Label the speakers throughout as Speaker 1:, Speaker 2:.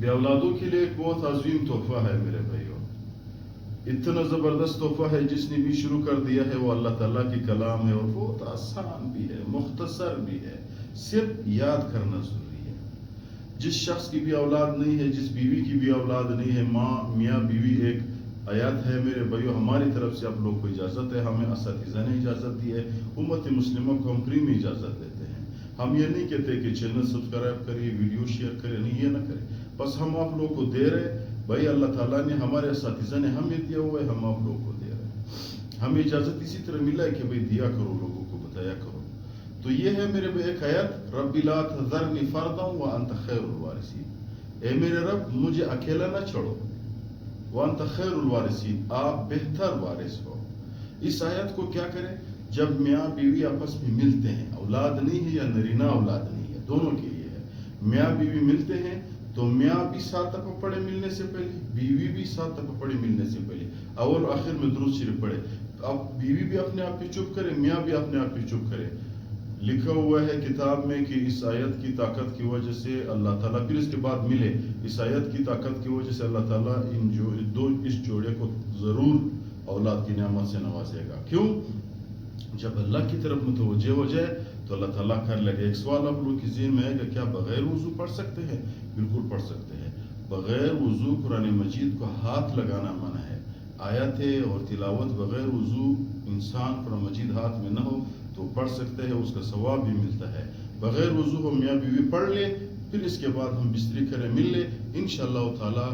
Speaker 1: بے اولادوں کے لیے ایک بہت عظیم تحفہ ہے میرے بھائیوں، اتنا زبردست تحفہ ہے، جس نے بھی شروع کر دیا ہے وہ اللہ تعالیٰ کی کلام ہے، اور بہت آسان بھی ہے، مختصر بھی ہے، صرف یاد کرنا ضروری ہے۔ جس شخص کی بھی اولاد نہیں ہے، جس بیوی کی بھی اولاد نہیں ہے، ماں میاں بیوی ایک آیات ہے میرے بھائیوں، ہماری طرف سے آپ لوگ کو اجازت ہے، ہمیں اساتذہ نے اجازت دی ہے، امت مسلمہ کو ہم فری میں اجازت دیتے ہیں۔ ہم یہ نہیں کہتے کہ چینل سبسکرائب کریے، ویڈیو شیئر کریں، نہیں، یہ نہ کریں، بس ہم آپ لوگ کو دے رہے بھائی، اللہ تعالیٰ نے ہمارے اساتذہ نے ہمیں دیا ہوا ہے، ہم آپ لوگ کو دے رہے ہیں، ہمیں اجازت اسی طرح ملا ہے کہ بھائی دیا کرو، لوگوں کو بتایا کرو۔ تو یہ ہے میرے بھائی ایک آیت، رب لا تذرنی فردا وانت خیر الوارثین، اے میرے رب مجھے اکیلا نہ چھوڑو، وانت خیر الوارثین، آپ بہتر وارث ہو۔ اس آیت کو کیا کریں؟ جب میاں بیوی آپس میں ملتے ہیں، اولاد نہیں ہے یا نرینہ اولاد نہیں ہے، دونوں کے لیے ہے، میاں بیوی ملتے ہیں تو میاں بھی 7 دفعہ پڑھے ملنے سے پہلے، بیوی بھی 7 دفعہ پڑھے ملنے سے پہلے، اول آخر میں درود شریف پڑھے، اب بیوی بھی اپنے آپ پہ چپ کرے، میاں بھی اپنے آپ پہ چپ کرے۔ لکھا ہوا ہے کتاب میں کہ اس آیت کی طاقت کی وجہ سے اللہ تعالیٰ پھر اس کے بعد ملے، اس آیت کی طاقت کی وجہ سے اللہ تعالیٰ اس جوڑے کو ضرور اولاد کی نعمت سے نوازے گا۔ کیوں؟ جب اللہ کی طرف متوجہ ہو جائے تو اللہ تعالیٰ کر لگے۔ ایک سوال آپ لوگ کی ذہن میں ہے کہ کیا بغیر وضو پڑھ سکتے ہیں؟ بالکل پڑھ سکتے ہیں۔ بغیر وضو قرآن مجید کو ہاتھ لگانا منع ہے، آیت اور تلاوت بغیر وضو انسان قرآن مجید ہاتھ میں نہ ہو تو پڑھ سکتے ہیں، اس کا ثواب بھی ملتا ہے۔ بغیر وضو ہم میاں بیوی پڑھ لے، پھر اس کے بعد ہم بستری کریں، مل لے، انشاءاللہ تعالیٰ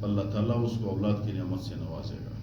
Speaker 1: اللہ تعالیٰ اس کو اولاد کی نعمت سے نوازے گا۔